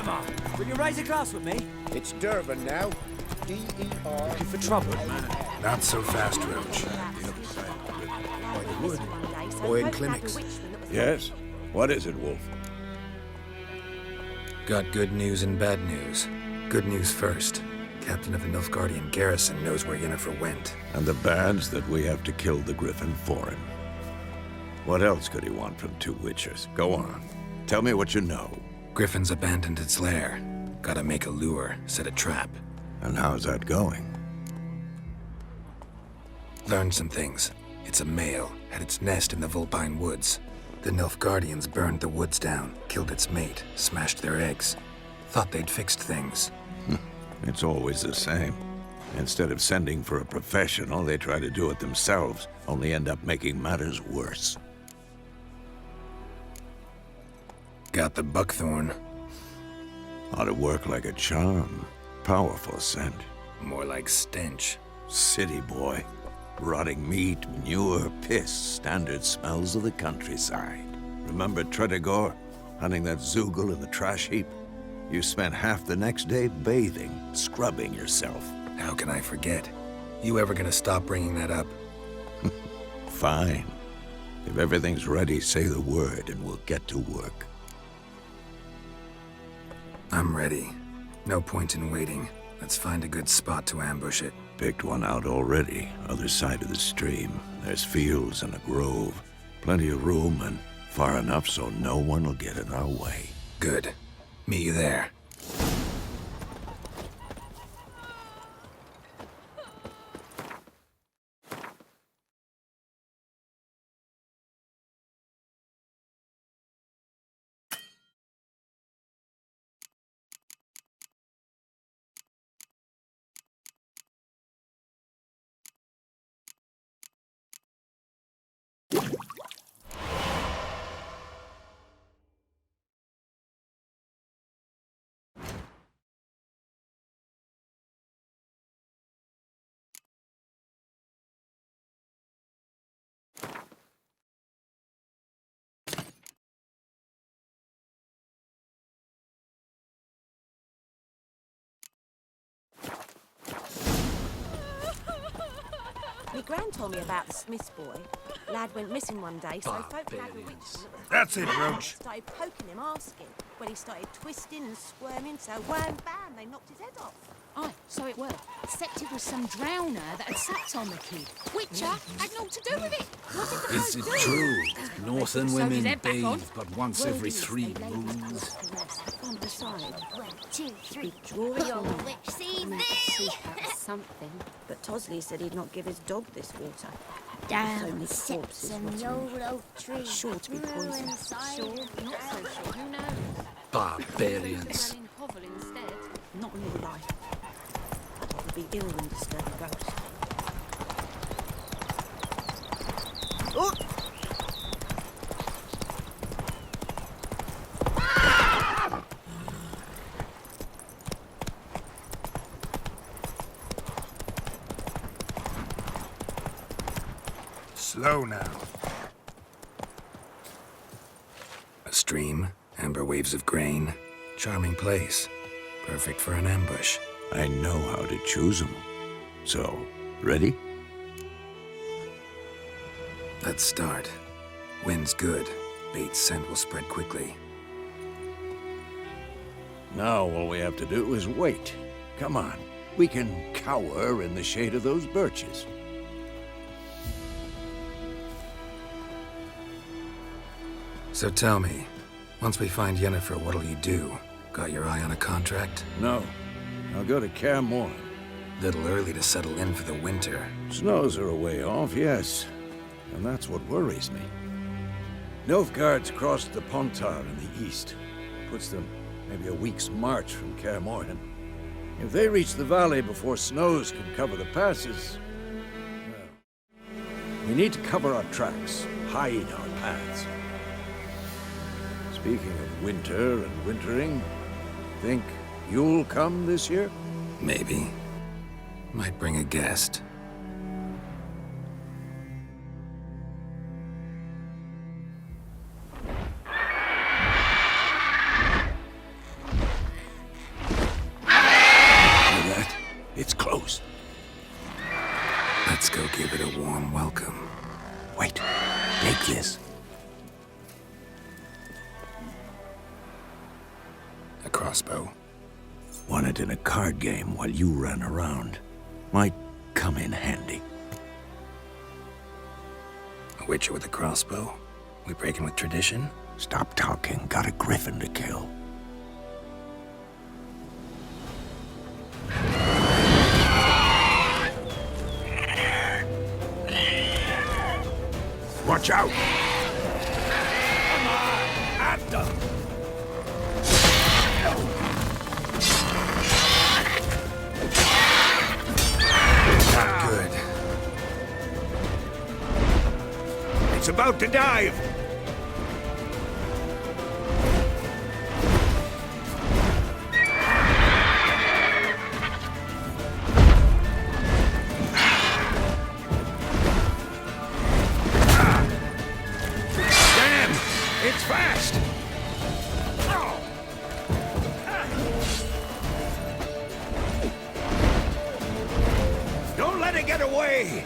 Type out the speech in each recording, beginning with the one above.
Come on, will you raise a glass with me? It's Durban now. D-E-R... Looking for trouble? Not so fast, Roach. Boy in clinics. Yes? What is it, Wolf? Got good news and bad news. Good news first. Captain of the Nilfgaardian garrison knows where Yennefer went. And the bad's that we have to kill the Griffin for him. What else could he want from two Witchers? Go on. Tell me what you know. Griffin's abandoned its lair. Gotta make a lure, set a trap. And how's that going? Learned some things. It's a male, had its nest in the Vulpine Woods. The Nilfgaardians burned the woods down, killed its mate, smashed their eggs. Thought they'd fixed things. It's always the same. Instead of sending for a professional, they try to do it themselves, only end up making matters worse. Got the buckthorn. Ought to work like a charm. Powerful scent. More like stench. City boy. Rotting meat, manure, piss, standard smells of the countryside. Remember Tredegor? Hunting that Zoogle in the trash heap? You spent half the next day bathing, scrubbing yourself. How can I forget? You ever gonna stop bringing that up? Fine. If everything's ready, say the word and we'll get to work. I'm ready. No point in waiting. Let's find a good spot to ambush it. Picked one out already, other side of the stream. There's fields and a grove. Plenty of room and far enough so no one will get in our way. Good. Meet you there. My gran told me about the Smith's boy. Lad went missing one day, so folk had a witch. That's it, Roach. Started poking him, asking. When he started twisting and squirming, so wham, bam, they knocked his head off. Aye, so it were. Except it was some drowner that had sacked on the kid. Witcher had naught to do with it. What did the Is it folk do? true? Northern Sewed his women head back on. bathe but once Word every is 3 they laid his moons. body to rest on the side. 1, 2, 3. Draw it Your on. witch sees Make thee! soup out of something. But Tosley said he'd not give his dog this water. So Down many sips corpses in the rotting. old oak tree. Sure to be Grew poison. inside Sure, the not so ground. sure. Who knows? Barbarians. Well, in hovel instead. Not in real life. I'd rather be ill than disturb a ghost. Slow now. A stream, amber waves of grain. Charming place. Perfect for an ambush. I know how to choose them. So, ready? Let's start. Wind's good. Bait's scent will spread quickly. Now all we have to do is wait. Come on. We can cower in the shade of those birches. So tell me, once we find Yennefer, what'll you do? Got your eye on a contract? No. I'll go to Kaer Morhen. Little early to settle in for the winter. Snows are a way off, yes. And that's what worries me. Nilfgaard's crossed the Pontar in the east. Puts them maybe a week's march from Kaer Morhen. If they reach the valley before snows can cover the passes... well, we need to cover our tracks, hide our paths. Speaking of winter and wintering, think you'll come this year? Maybe. Might bring a guest. crossbow. Won it in a card game while you ran around. Might come in handy. A witcher with a crossbow? We breaking with tradition? Stop talking. Got a griffin to kill. Watch out! Come on! At them! Not good. It's about to dive! Damn! It's fast! Don't let it get away!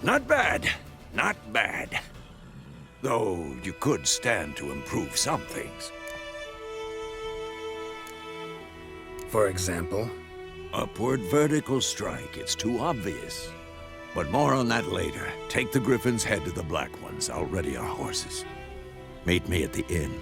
Not bad. Not bad. Though you could stand to improve some things. For example? Upward vertical strike. It's too obvious. But more on that later. Take the Griffin's head to the Black Ones. I'll ready our horses. Meet me at the inn.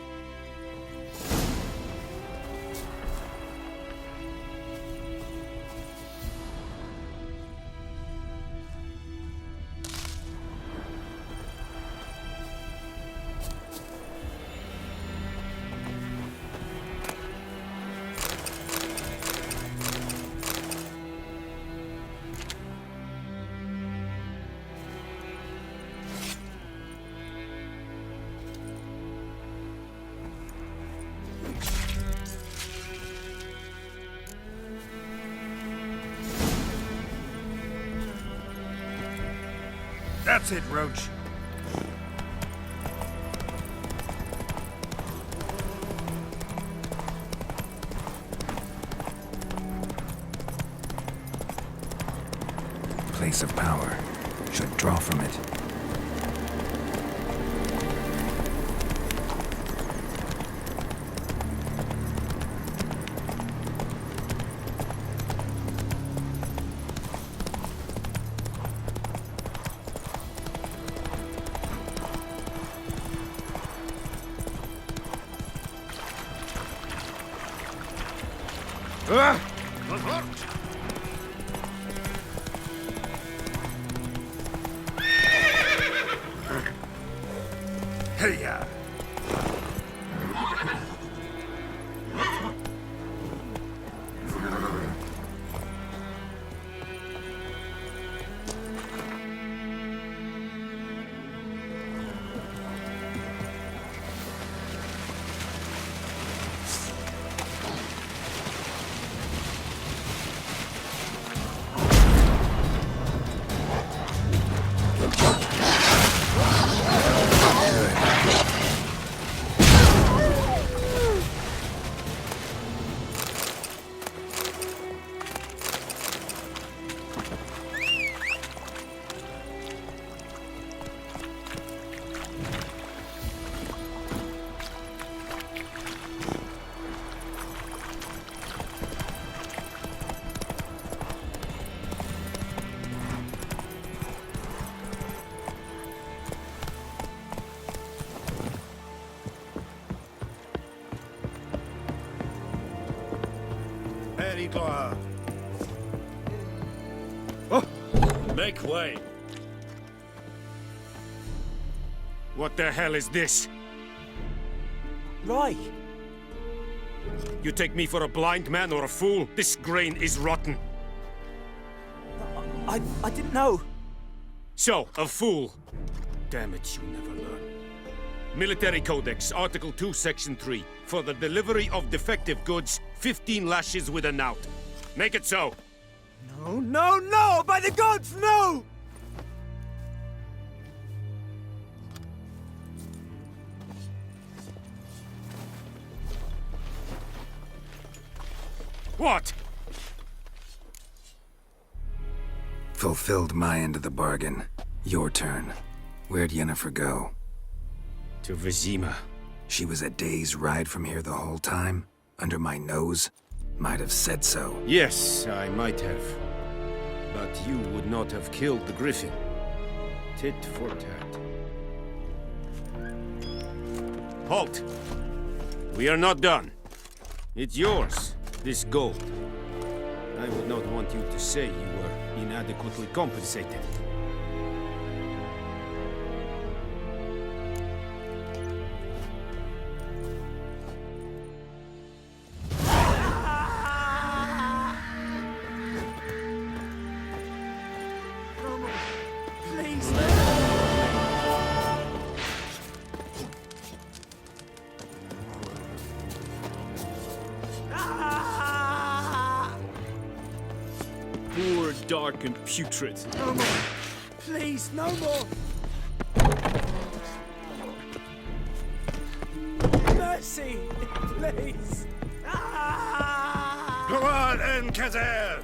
That's it, Roach. Place of power. Should draw from it. Hey-ya! gloire. Make way. What the hell is this? Right. You take me for a blind man or a fool? This grain is rotten. I didn't know. So, a fool. Damn it, you never learn. Military Codex, Article 2, Section 3. For the delivery of defective goods, 15 lashes with a knout. Make it so. No, no, no! By the gods, no! What? Fulfilled my end of the bargain. Your turn. Where'd Yennefer go? To Vizima. She was a day's ride from here the whole time? Under my nose? Might have said so. Yes, I might have. But you would not have killed the griffin. Tit for tat. Halt! We are not done. It's yours, this gold. I would not want you to say you were inadequately compensated. Please. Poor, dark, and putrid. No more. Please, no more. Mercy, please. Gloire en Kazer!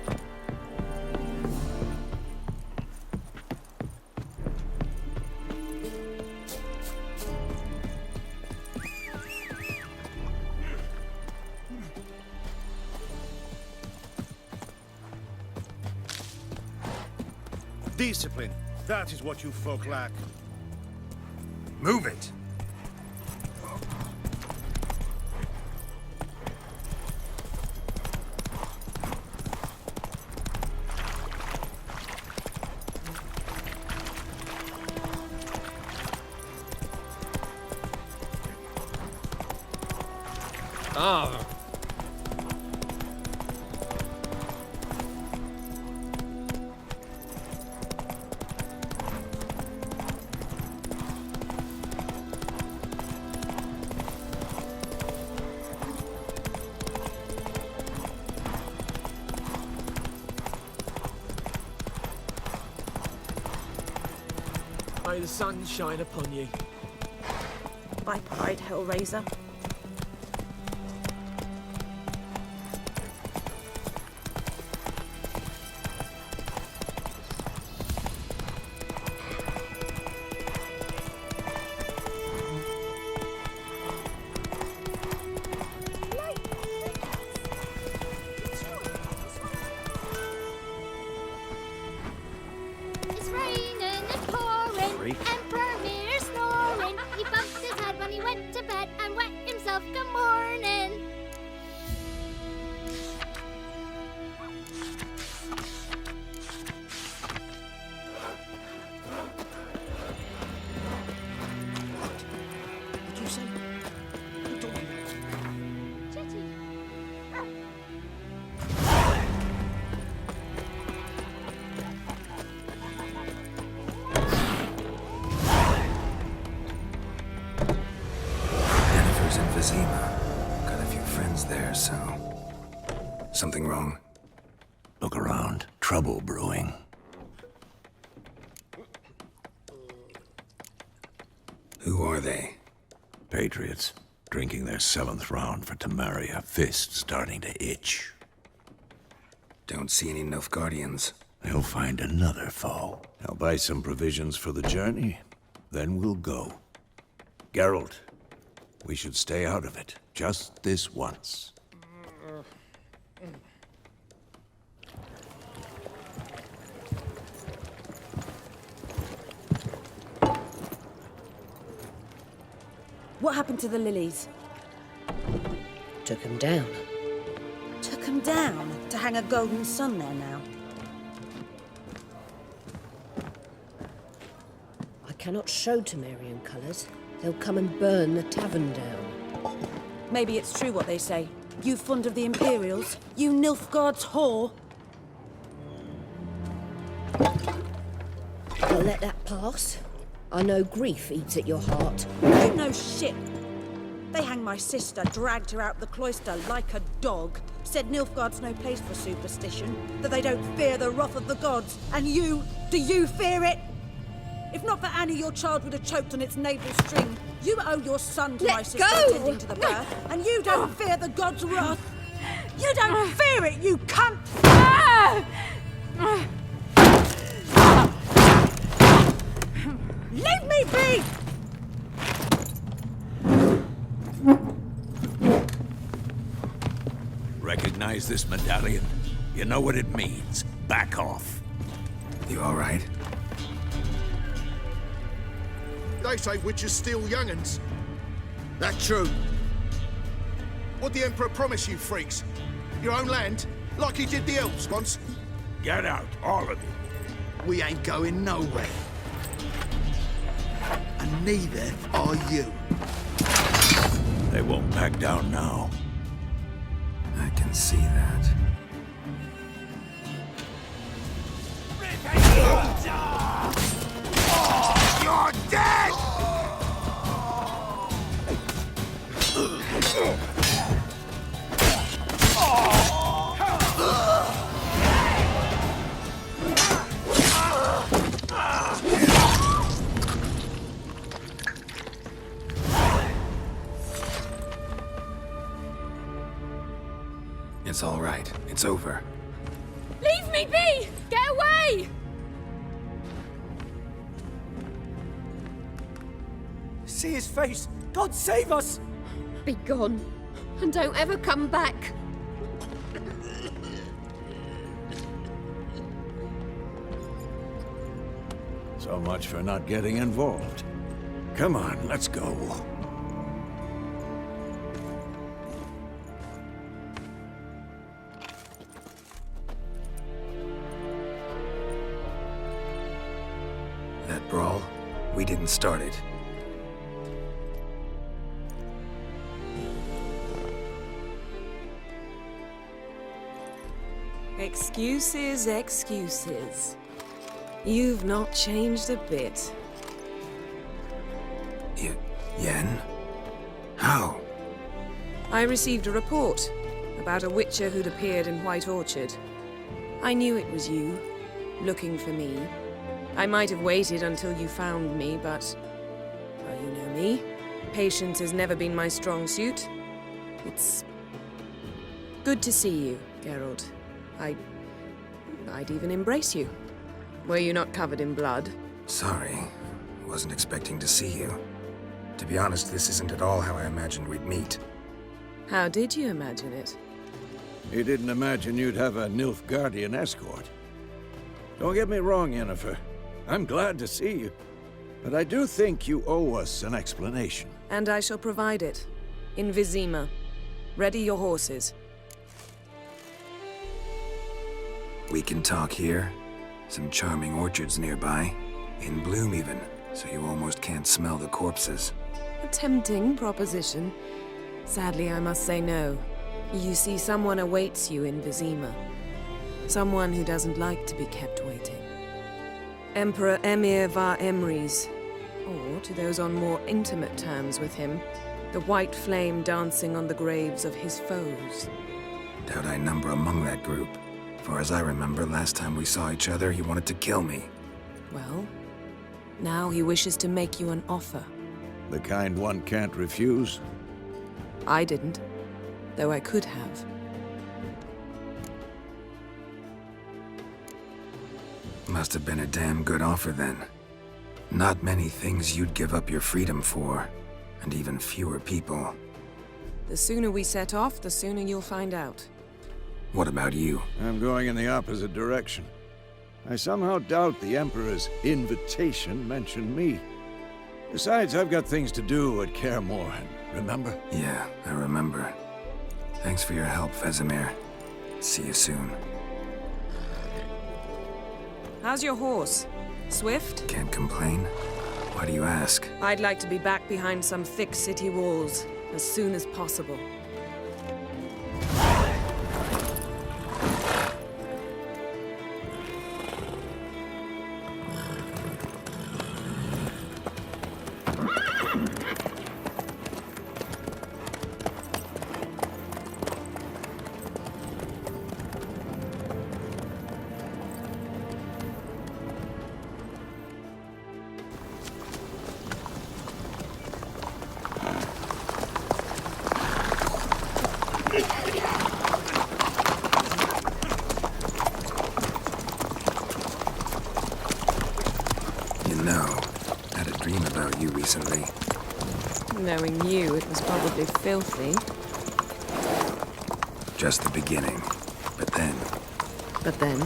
Discipline. That is what you folk lack. Move it! Ah. May the sun shine upon you. By pride, Hellraiser. It's raining and pouring, Emperor Mir snoring. He bumped his head when he went to bed and wet himself good morning. Did you say? Who told you? Jetty. Yennefer's in Vizima. Got a few friends there, so... Something wrong? Look around. Trouble brewing. Who are they? Patriots. Drinking their 7th round for Temeria. Fist starting to itch. Don't see any Nilfgaardians. They'll find another foe. I'll buy some provisions for the journey. Then we'll go. Geralt, we should stay out of it. Just this once. What happened to the lilies? Took him down. Took 'em come down to hang a golden sun there now? I cannot show Temerian colours. They'll come and burn the tavern down. Maybe it's true what they say. You fond of the Imperials? You Nilfgaard's whore? I'll let that pass. I know grief eats at your heart. You know shit. They hanged my sister, dragged her out the cloister like a dog. Said Nilfgaard's no place for superstition, that they don't fear the wrath of the gods. And you, do you fear it? If not for Annie, your child would have choked on its navel string. You owe your son to my sister attending to the birth, and you don't fear the gods' wrath. You don't fear it, you cunt! Leave me be! Recognize this medallion? You know what it means. Back off. You all right? They say witches steal young'uns. That true. What'd the Emperor promise you, freaks? Your own land? Like he did the elves once? Get out, all of you. We ain't going nowhere. And neither are you. They won't back down now. I can see that. You're dead! It's all right. It's over. Leave me be! Get away! See his face! God save us! Be gone, and don't ever come back. So much for not getting involved. Come on, let's go. That brawl, we didn't start it. Excuses, excuses. You've not changed a bit. Yen? How? I received a report about a witcher who'd appeared in White Orchard. I knew it was you, looking for me. I might have waited until you found me, but... well, you know me. Patience has never been my strong suit. It's... good to see you, Geralt. I'd even embrace you. Were you not covered in blood? Sorry. Wasn't expecting to see you. To be honest, this isn't at all how I imagined we'd meet. How did you imagine it? You didn't imagine you'd have a Nilfgaardian escort. Don't get me wrong, Yennefer. I'm glad to see you. But I do think you owe us an explanation. And I shall provide it. In Vizima. Ready your horses. We can talk here. Some charming orchards nearby. In bloom even, so you almost can't smell the corpses. A tempting proposition. Sadly, I must say no. You see, someone awaits you in Vizima. Someone who doesn't like to be kept waiting. Emperor Emir var Emrys. Or, to those on more intimate terms with him, the white flame dancing on the graves of his foes. Doubt I number among that group. For as I remember, last time we saw each other, he wanted to kill me. Well, now he wishes to make you an offer. The kind one can't refuse. I didn't, though I could have. Must have been a damn good offer then. Not many things you'd give up your freedom for, and even fewer people. The sooner we set off, the sooner you'll find out. What about you? I'm going in the opposite direction. I somehow doubt the Emperor's invitation mentioned me. Besides, I've got things to do at Kaer Morhen, remember? Yeah, I remember. Thanks for your help, Vesemir. See you soon. How's your horse? Swift? Can't complain. Why do you ask? I'd like to be back behind some thick city walls as soon as possible. Recently. Knowing you, it was probably filthy. Just the beginning. But then... But then?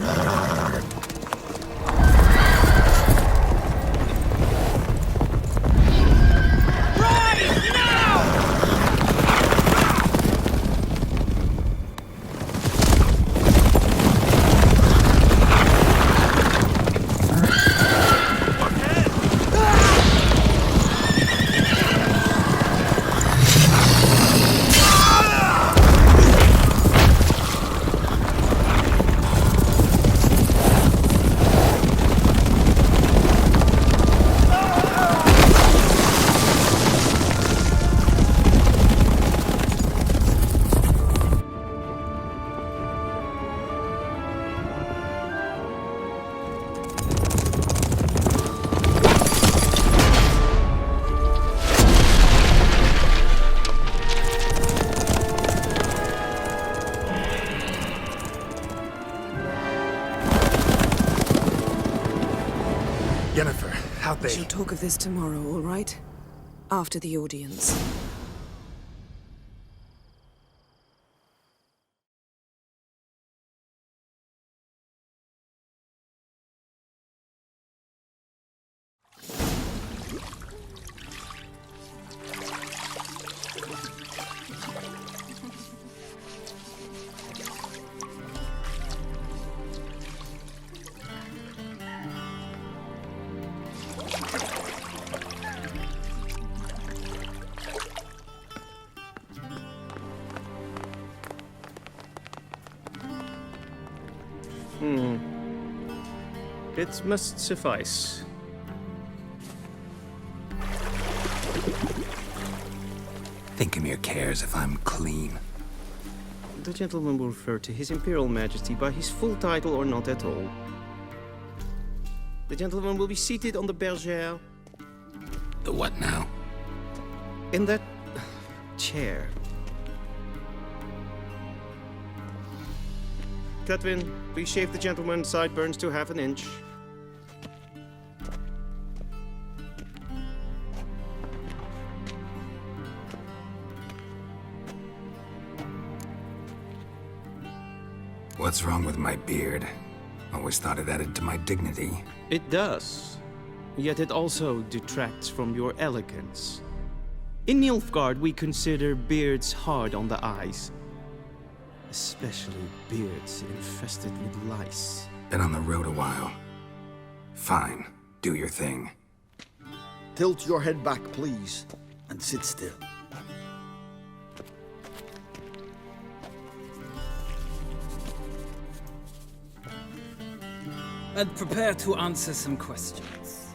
We shall talk of this tomorrow, all right? After the audience. It must suffice. Think Emir cares if I'm clean. The gentleman will refer to His Imperial Majesty by his full title or not at all. The gentleman will be seated on the bergère. The what now? In that chair. Cletwin, please shave the gentleman's sideburns to half an inch. What's wrong with my beard? Always thought it added to my dignity. It does. Yet it also detracts from your elegance. In Nilfgaard, we consider beards hard on the eyes. Especially beards infested with lice. Been on the road a while. Fine. Do your thing. Tilt your head back, please, and sit still. And prepare to answer some questions.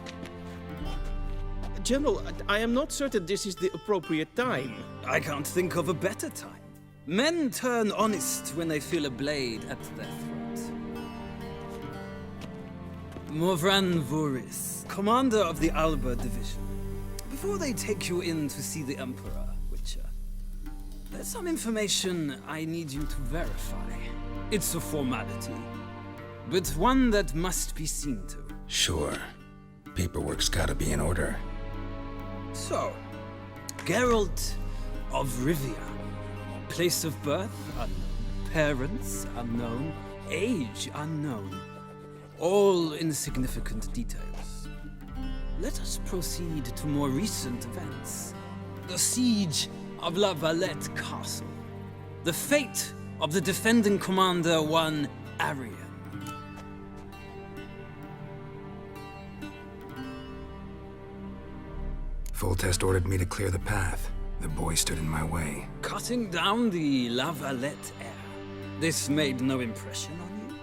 General, I am not certain this is the appropriate time. I can't think of a better time. Men turn honest when they feel a blade at their throat. Morvran Voris, commander of the Alba Division. Before they take you in to see the Emperor, Witcher, there's some information I need you to verify. It's a formality, but one that must be seen to. Sure. Paperwork's gotta be in order. So, Geralt of Rivia. Place of birth unknown. Parents unknown. Age unknown. All insignificant details. Let us proceed to more recent events. The siege of La Valette Castle. The fate of the defending commander, one Arian. Full Test ordered me to clear the path. The boy stood in my way. Cutting down the La Valette heir. This made no impression on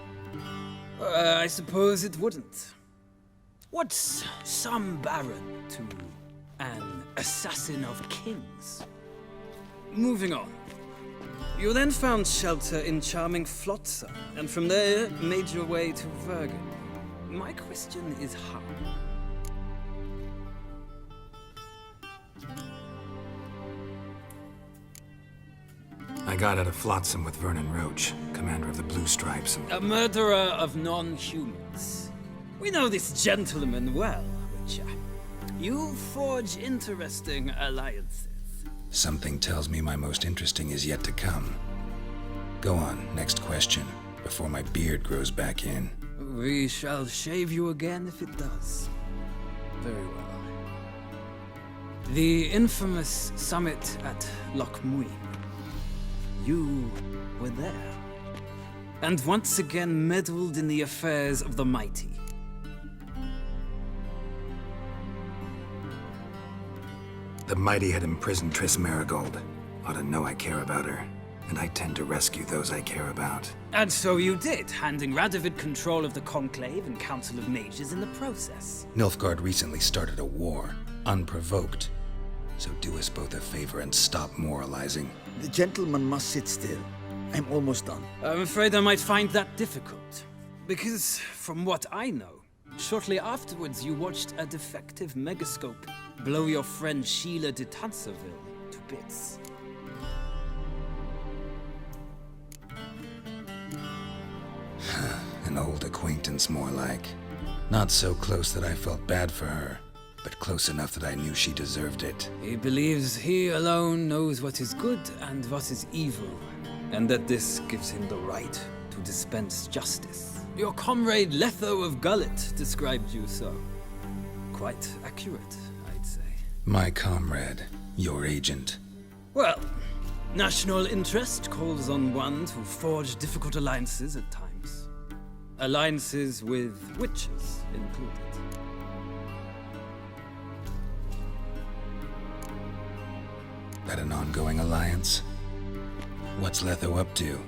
you? I suppose it wouldn't. What's some baron to an assassin of kings? Moving on. You then found shelter in charming Flotsam, and from there made your way to Vergen. My question is how? I got out of Flotsam with Vernon Roach, commander of the Blue Stripes, and A murderer of non-humans. We know this gentleman well, Witcher. You forge interesting alliances. something tells me my most interesting is yet to come. Go on, next question, before my beard grows back in. We shall shave you again if it does. Very well. The infamous summit at Loch Muin. You were there. And once again meddled in the affairs of the mighty. The mighty had imprisoned Triss Marigold. Ought to know I care about her, and I tend to rescue those I care about. And so you did, handing Radovid control of the Conclave and Council of Mages in the process. Nilfgaard recently started a war, unprovoked. So do us both a favor and stop moralizing. The gentleman must sit still. I'm almost done. I'm afraid I might find that difficult. Because, from what I know, shortly afterwards you watched a defective megascope blow your friend Sheila de Tanserville to bits. An old acquaintance, more like. Not so close that I felt bad for her, but close enough that I knew she deserved it. He believes he alone knows what is good and what is evil, and that this gives him the right to dispense justice. Your comrade Letho of Gullet described you so. Quite accurate, I'd say. My comrade, your agent. Well, national interest calls on one to forge difficult alliances at times. Alliances with witches included. That an ongoing alliance? What's Letho up to?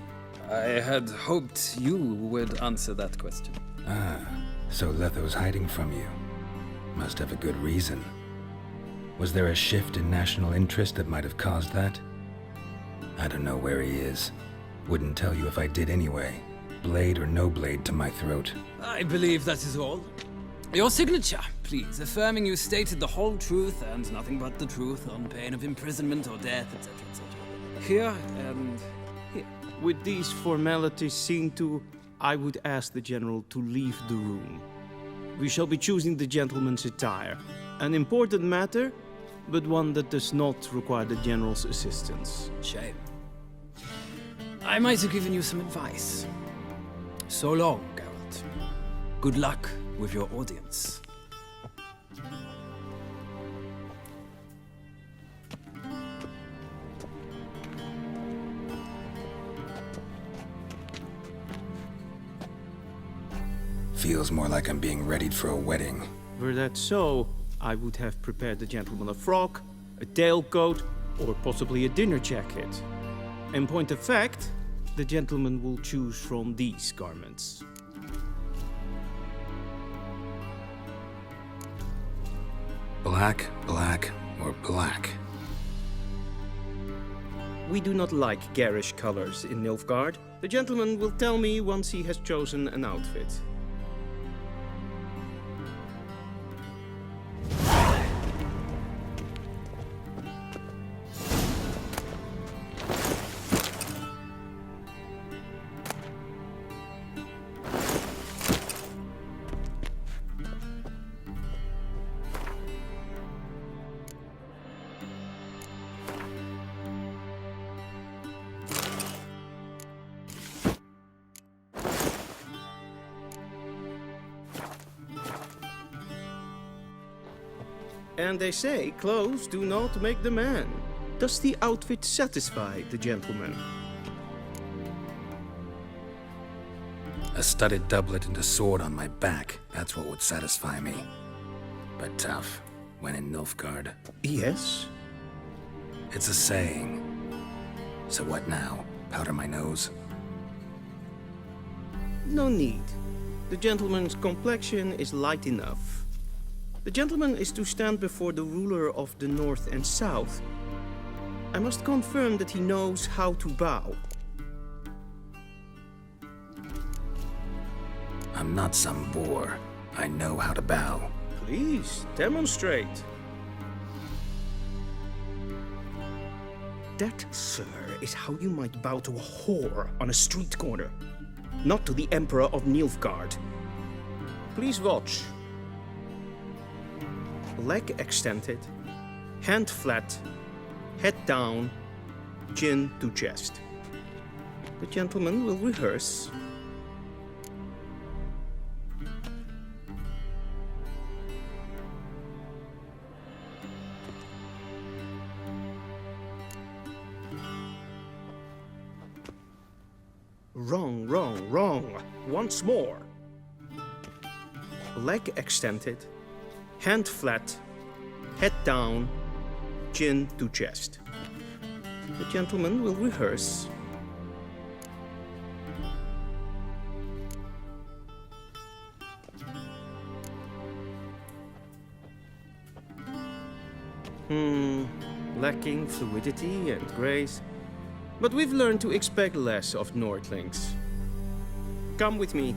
I had hoped you would answer that question. Ah, so Letho's hiding from you. Must have a good reason. Was there a shift in national interest that might have caused that? I don't know where he is. Wouldn't tell you if I did anyway. Blade or no blade to my throat. I believe that is all. Your signature, please, affirming you stated the whole truth and nothing but the truth on pain of imprisonment or death, etc., etc. Here and here. With these formalities seen to, I would ask the General to leave the room. We shall be choosing the gentleman's attire. An important matter, but one that does not require the General's assistance. Shame. I might have given you some advice. So long, Geralt. Good luck with your audience. Feels more like I'm being readied for a wedding. Were that so, I would have prepared the gentleman a frock, a tailcoat, or possibly a dinner jacket. In point of fact, the gentleman will choose from these garments. Black, black, or black? We do not like garish colors in Nilfgaard. The gentleman will tell me once he has chosen an outfit. And they say clothes do not make the man. Does the outfit satisfy the gentleman? A studded doublet and a sword on my back, that's what would satisfy me. But tough, when in Nilfgaard. Yes? It's a saying. So what now? Powder my nose? No need. The gentleman's complexion is light enough. The gentleman is to stand before the ruler of the North and South. I must confirm that he knows how to bow. I'm not some boor. I know how to bow. Please, demonstrate. That, sir, is how you might bow to a whore on a street corner, not to the Emperor of Nilfgaard. Please watch. Leg extended, hand flat, head down, chin to chest. The gentleman will rehearse. Wrong, wrong, wrong. Once more. Leg extended, hand flat, head down, chin to chest. The gentleman will rehearse. Lacking fluidity and grace. But we've learned to expect less of Nordlings. Come with me.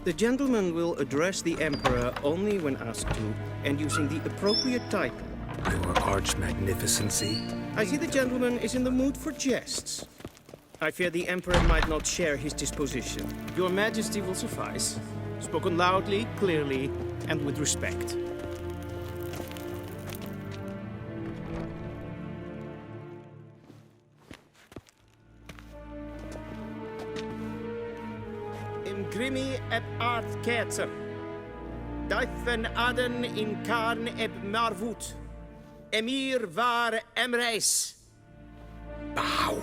The gentleman will address the Emperor only when asked to, and using the appropriate title. Your Arch-Magnificency? I see the gentleman is in the mood for jests. I fear the Emperor might not share his disposition. Your Majesty will suffice. Spoken loudly, clearly, and with respect. Grimi eb art ketzer. Duifen aden in karn eb marvoet. Emir var emreis. Bow.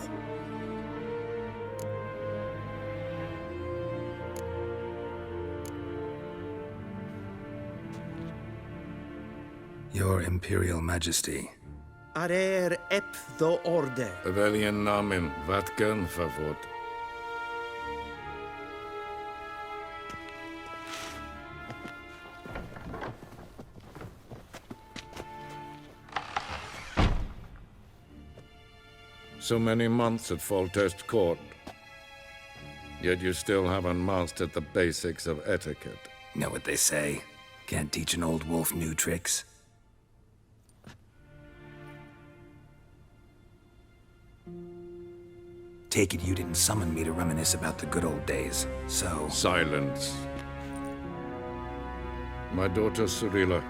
Your Imperial Majesty. Arer eb the orde. Weljen namen, wat kan favor? So many months at Foltest Court. Yet you still haven't mastered the basics of etiquette. Know what they say? Can't teach an old wolf new tricks. Take it you didn't summon me to reminisce about the good old days, so... Silence. My daughter Cyrilla,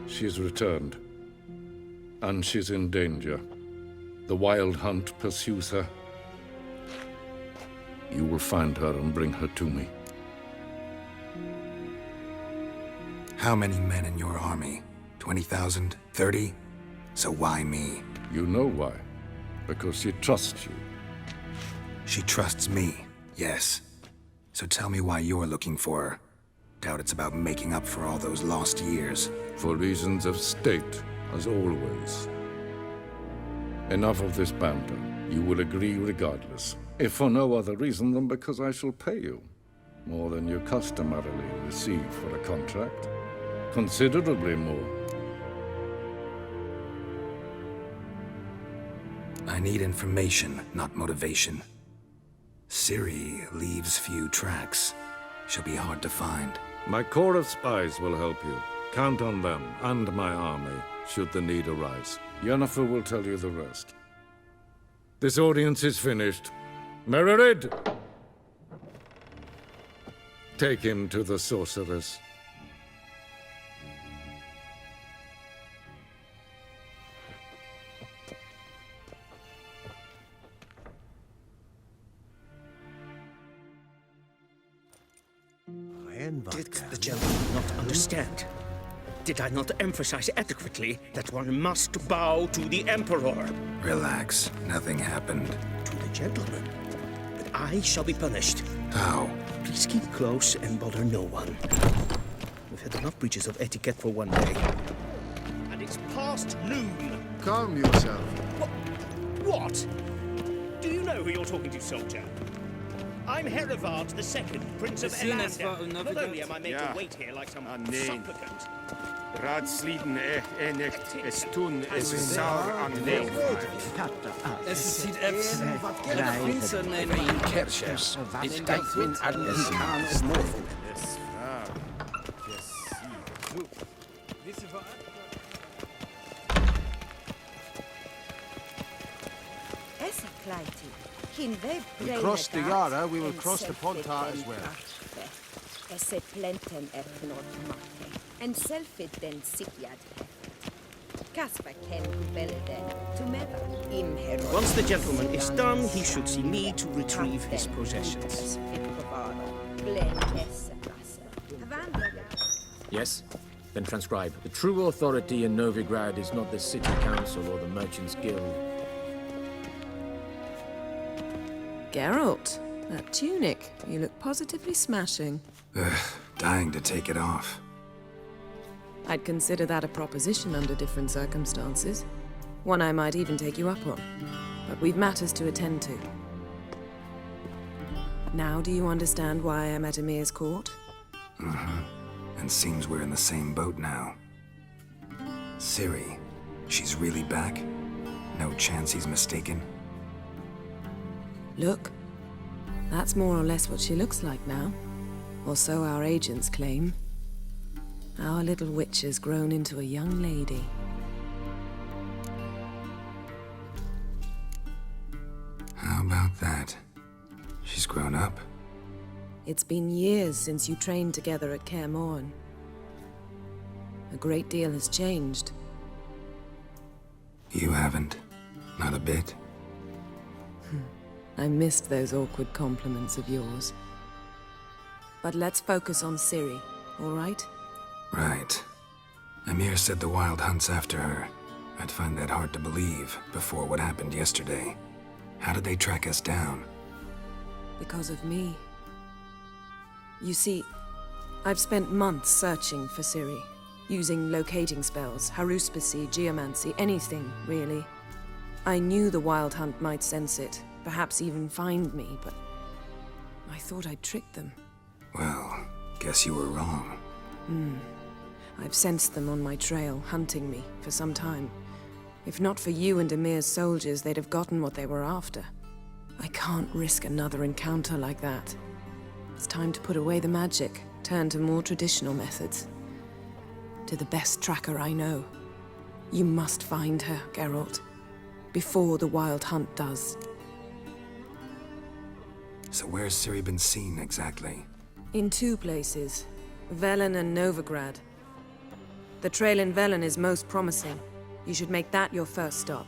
she's returned. And she's in danger. The Wild Hunt pursues her. You will find her and bring her to me. How many men in your army? 20,000? 30? So why me? You know why. Because she trusts you. She trusts me, yes. So tell me why you're looking for her. Doubt it's about making up for all those lost years. For reasons of state, as always. Enough of this banter. You will agree regardless. If for no other reason than because I shall pay you. More than you customarily receive for a contract. Considerably more. I need information, not motivation. Ciri leaves few tracks. She'll be hard to find. My corps of spies will help you. Count on them and my army, should the need arise. Yennefer will tell you the rest. This audience is finished. Mererid! Take him to the sorceress. Did the gentleman not understand? Did I not emphasize adequately that one must bow to the Emperor? Relax. Nothing happened. To the gentleman. But I shall be punished. How? Please keep close and bother no one. We've had enough breaches of etiquette for one day. And it's past noon. Calm yourself. What? Do you know who you're talking to, soldier? I'm Herivard II, Prince of Elander. Not only am I made to wait here like some supplicant. Raadsleden echt es tun es saur an neem. Es sieht Epson. Prince nemen Kershers. Is Dijkmin Admitaan of Morphle. We crossed the Yara, we will cross the Pontar as well. En selfit den sikiad Kasper ken Once the gentleman is done, he should see me to retrieve his possessions. Yes? Then transcribe. The true authority in Novigrad is not the city council or the merchants' guild. Geralt, that tunic. You look positively smashing. Dying to take it off. I'd consider that a proposition under different circumstances. One I might even take you up on. But we've matters to attend to. Now do you understand why I'm at Emir's court? And seems we're in the same boat now. Ciri, she's really back? No chance he's mistaken? Look, that's more or less what she looks like now. Or so our agents claim. Our little witch has grown into a young lady. How about that? She's grown up. It's been years since you trained together at Kaer Morhen. A great deal has changed. You haven't? Not a bit? I missed those awkward compliments of yours. But let's focus on Ciri, all right? Right. Emir said the Wild Hunt's after her. I'd find that hard to believe before what happened yesterday. How did they track us down? Because of me. You see, I've spent months searching for Ciri, using locating spells, haruspicy, geomancy, anything, really. I knew the Wild Hunt might sense it, perhaps even find me, but I thought I'd tricked them. Well, guess you were wrong. I've sensed them on my trail, hunting me, for some time. If not for you and Emir's soldiers, they'd have gotten what they were after. I can't risk another encounter like that. It's time to put away the magic, turn to more traditional methods. To the best tracker I know. You must find her, Geralt. Before the Wild Hunt does. So where's Ciri been seen, exactly? In two places. Velen and Novigrad. The trail in Velen is most promising. You should make that your first stop.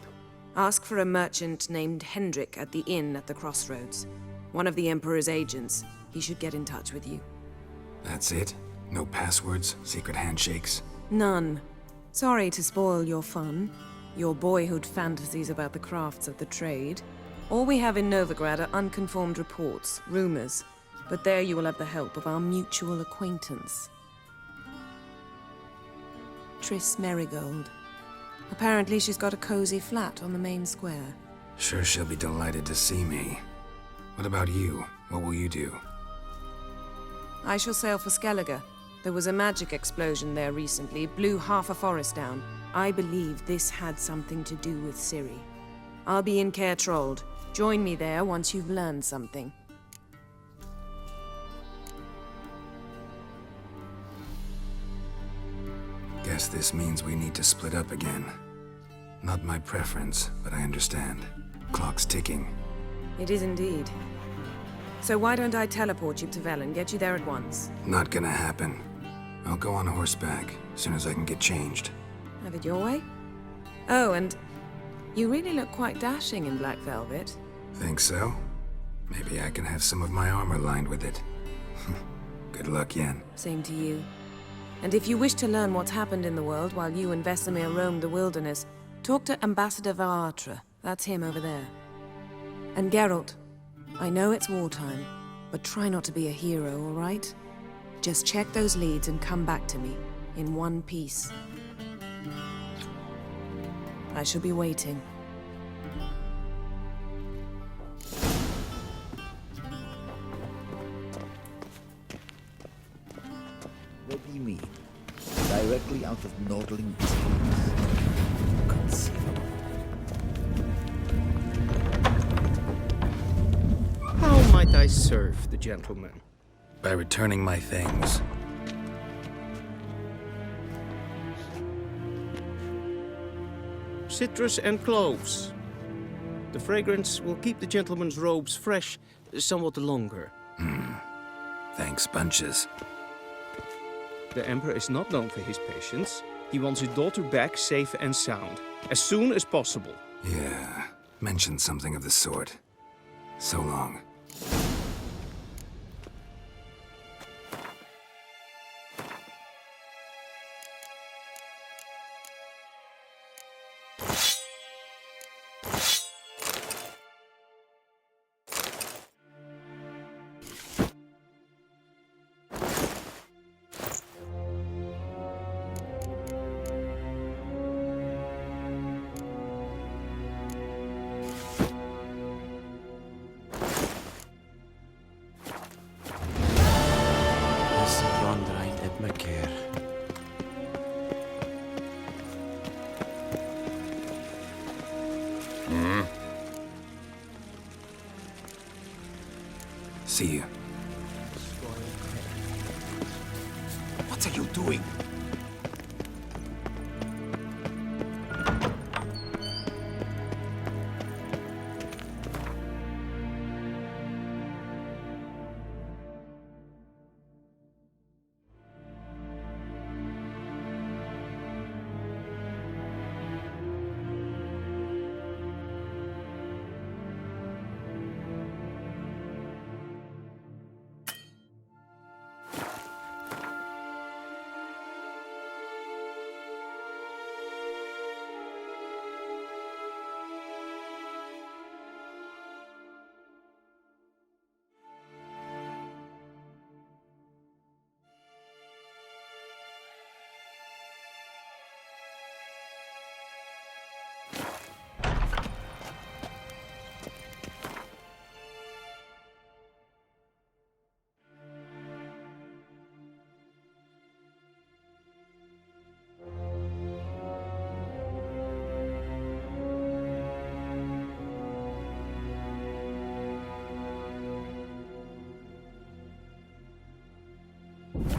Ask for a merchant named Hendrik at the inn at the crossroads. One of the Emperor's agents. He should get in touch with you. That's it? No passwords? Secret handshakes? None. Sorry to spoil your fun. Your boyhood fantasies about the crafts of the trade. All we have in Novigrad are unconformed reports, rumors. But there you will have the help of our mutual acquaintance. Triss Merigold. Apparently she's got a cozy flat on the main square. Sure she'll be delighted to see me. What about you? What will you do? I shall sail for Skellige. There was a magic explosion there recently, blew half a forest down. I believe this had something to do with Ciri. I'll be in Caer Trold. Join me there once you've learned something. Guess this means we need to split up again. Not my preference, but I understand. Clock's ticking. It is indeed. So why don't I teleport you to Velen, get you there at once? Not gonna happen. I'll go on horseback, as soon as I can get changed. Have it your way? Oh, and you really look quite dashing in black velvet. Think so? Maybe I can have some of my armor lined with it. Good luck, Yen. Same to you. And if you wish to learn what's happened in the world while you and Vesemir roamed the wilderness, talk to Ambassador Varatra. That's him over there. And Geralt, I know it's wartime, but try not to be a hero, all right? Just check those leads and come back to me, in one piece. I shall be waiting. What do you mean? Directly out of Nordling tears? Conceivable. How might I serve the gentleman? By returning my things. Citrus and cloves. The fragrance will keep the gentleman's robes fresh somewhat longer. Thanks, bunches. The Emperor is not known for his patience. He wants his daughter back safe and sound, as soon as possible. Yeah, mentioned something of the sort. So long. See you. What are you doing?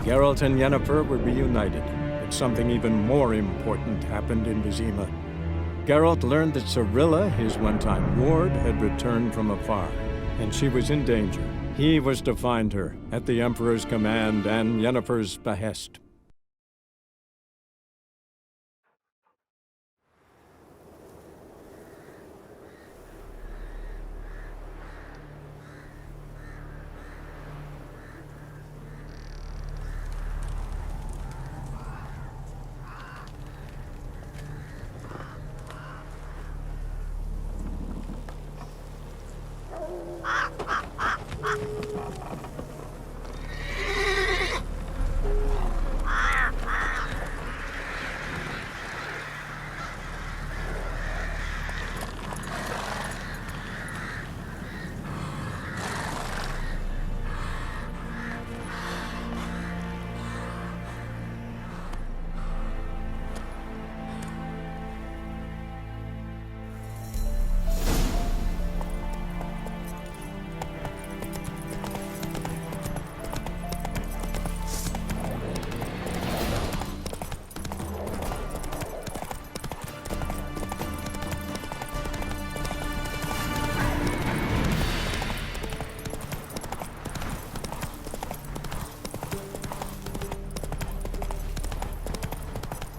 Geralt and Yennefer were reunited, but something even more important happened in Vizima. Geralt learned that Cirilla, his one-time ward, had returned from afar, and she was in danger. He was to find her, at the Emperor's command and Yennefer's behest.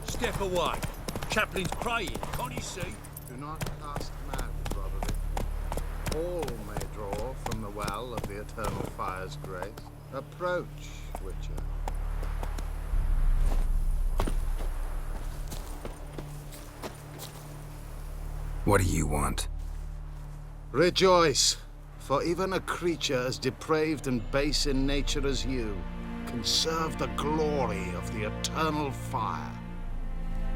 Step away. Chaplain's praying, can't you see? Do not cast mad, brotherly. All may draw from the well of the eternal fire's grace. Approach, Witcher. What do you want? Rejoice, for even a creature as depraved and base in nature as you can serve the glory of the eternal fire.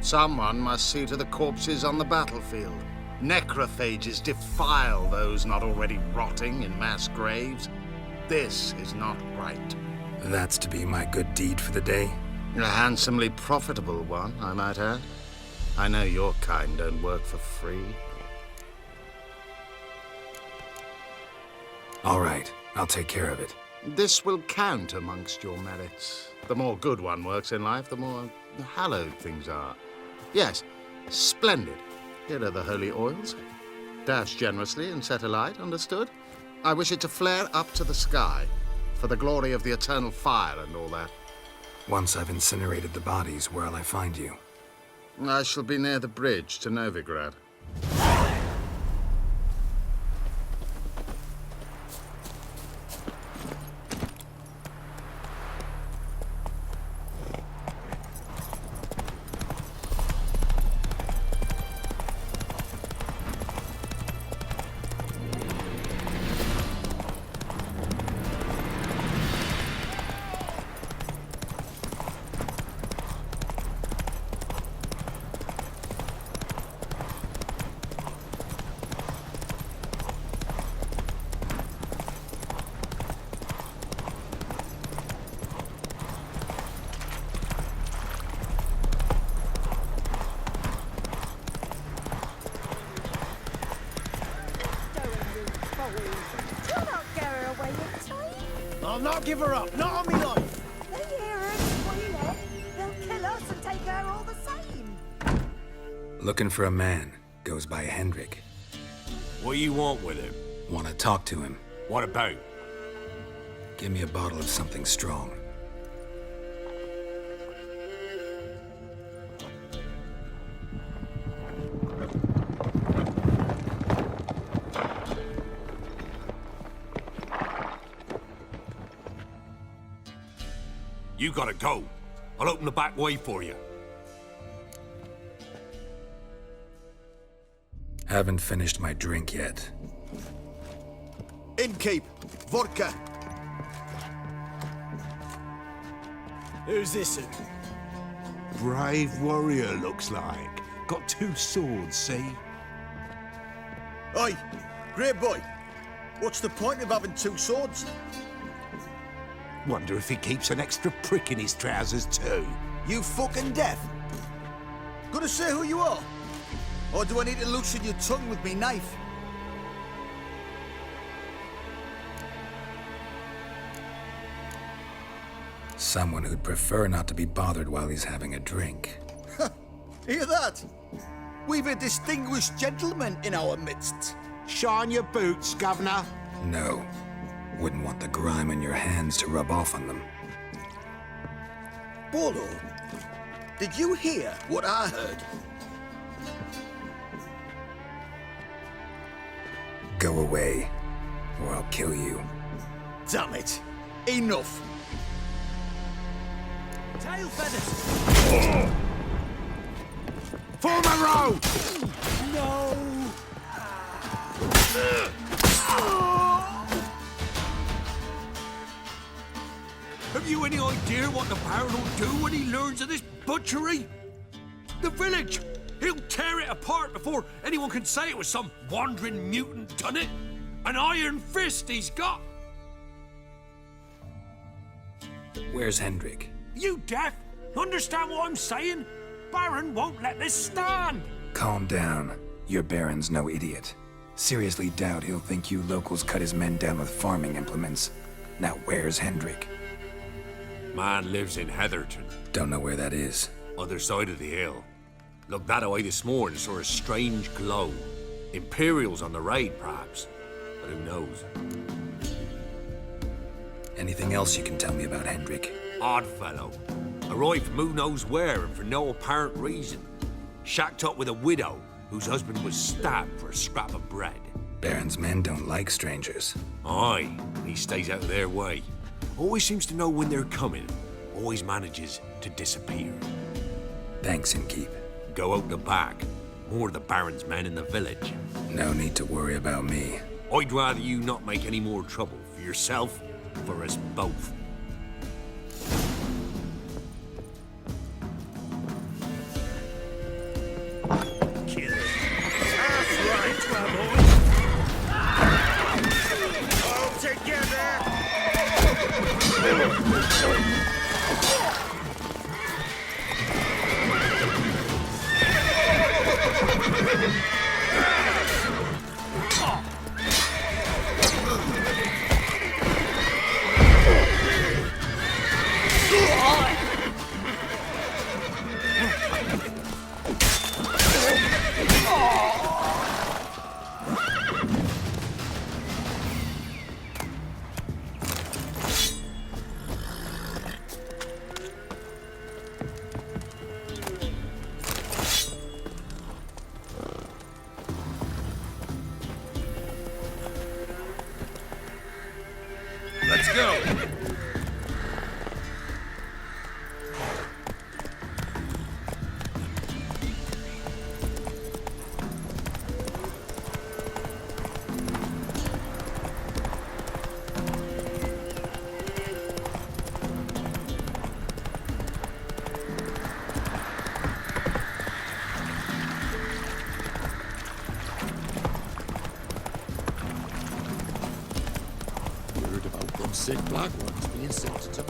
Someone must see to the corpses on the battlefield. Necrophages defile those not already rotting in mass graves. This is not right. That's to be my good deed for the day? A handsomely profitable one, I might add. I know your kind don't work for free. All right, I'll take care of it. This will count amongst your merits. The more good one works in life, the more hallowed things are. Yes, splendid. Here are the holy oils. Dash generously and set alight, understood? I wish it to flare up to the sky, for the glory of the eternal fire and all that. Once I've incinerated the bodies, where'll I find you? I shall be near the bridge to Novigrad. I'll not give her up, not on me life. They hear her squealing. They'll kill us and take her all the same. Looking for a man. Goes by Hendrik. What do you want with him? Want to talk to him. What about? Give me a bottle of something strong. You gotta go. I'll open the back way for you. Haven't finished my drink yet. Innkeep, vodka. Who's this? Brave warrior, looks like. Got 2 swords, see? Oi, great boy. What's the point of having 2 swords? Wonder if he keeps an extra prick in his trousers too. You fucking deaf. Gonna say who you are? Or do I need to loosen your tongue with me knife? Someone who'd prefer not to be bothered while he's having a drink. Hear that? We've a distinguished gentleman in our midst. Shine your boots, Governor. No. Wouldn't want the grime on your hands to rub off on them. Bolo, did you hear what I heard? Go away, or I'll kill you. Damn it. Enough. Tail feathers! Form a row! No! Have you any idea what the Baron will do when he learns of this butchery? The village! He'll tear it apart before anyone can say it was some wandering mutant done it. An iron fist he's got! Where's Hendrik? You deaf? Understand what I'm saying? Baron won't let this stand! Calm down. Your Baron's no idiot. Seriously doubt he'll think you locals cut his men down with farming implements. Now where's Hendrik? Man lives in Heatherton. Don't know where that is. Other side of the hill. Looked that away this morning, saw a strange glow. Imperials on the raid, perhaps. But who knows? Anything else you can tell me about Hendrik? Odd fellow. Arrived from who knows where and for no apparent reason. Shacked up with a widow whose husband was stabbed for a scrap of bread. Baron's men don't like strangers. Aye, he stays out of their way. Always seems to know when they're coming. Always manages to disappear. Thanks, Innkeep. Go out the back. or the Baron's men in the village. No need to worry about me. I'd rather you not make any more trouble for yourself, for us both. Kill it. That's right, my boy. All together. Let's go. Heard about them sick black ones being sent to me.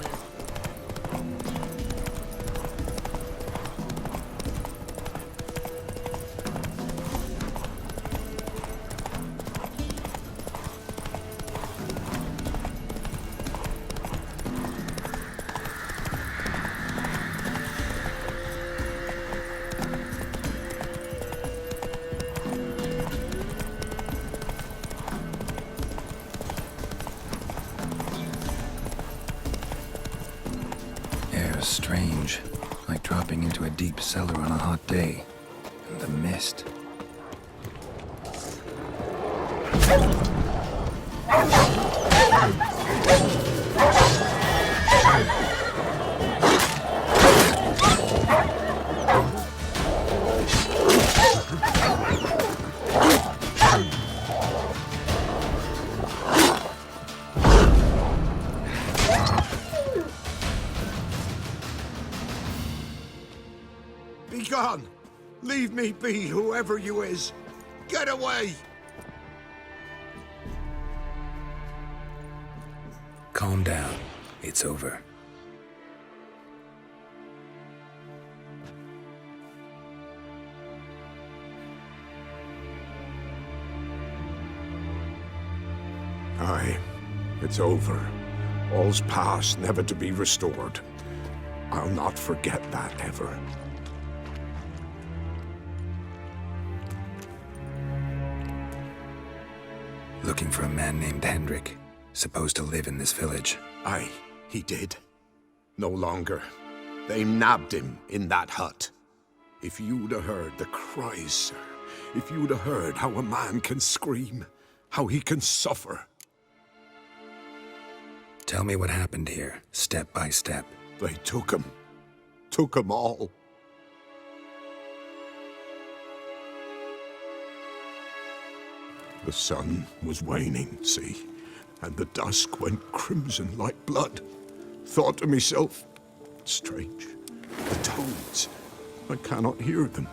Air's strange, like dropping into a deep cellar on a hot day. And the mist. Be gone! Leave me be, whoever you is! Get away! Calm down. It's over. Aye, it's over. All's past, never to be restored. I'll not forget that ever. Looking for a man named Hendrik, supposed to live in this village. Aye, he did. No longer. They nabbed him in that hut. If you'd have heard the cries, sir, if you'd have heard how a man can scream, how he can suffer. Tell me what happened here, step by step. They took him all. The sun was waning, see, and the dusk went crimson like blood. Thought to myself, strange, the toads, I cannot hear them.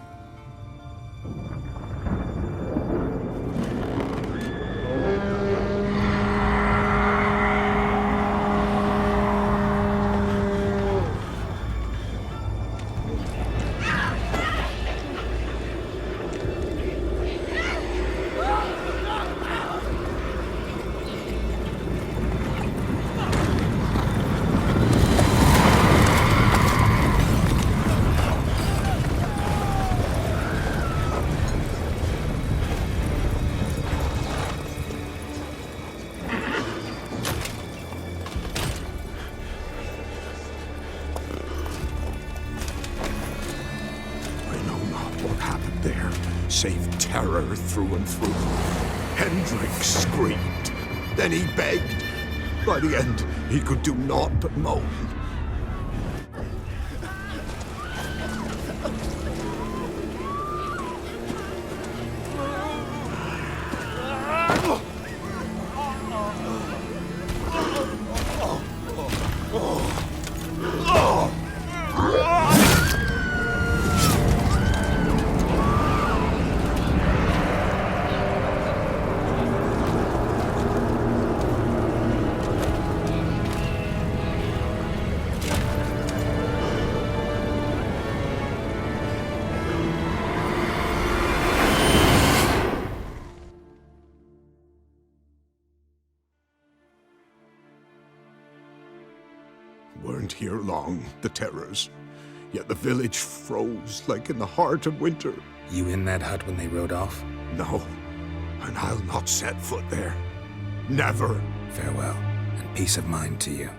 Save terror through and through. Hendrik screamed. Then he begged. By the end, he could do naught but moan. weren't here long, the terrors. Yet the village froze like in the heart of winter. You in that hut when they rode off? No, and I'll not set foot there. Never. Farewell, and peace of mind to you.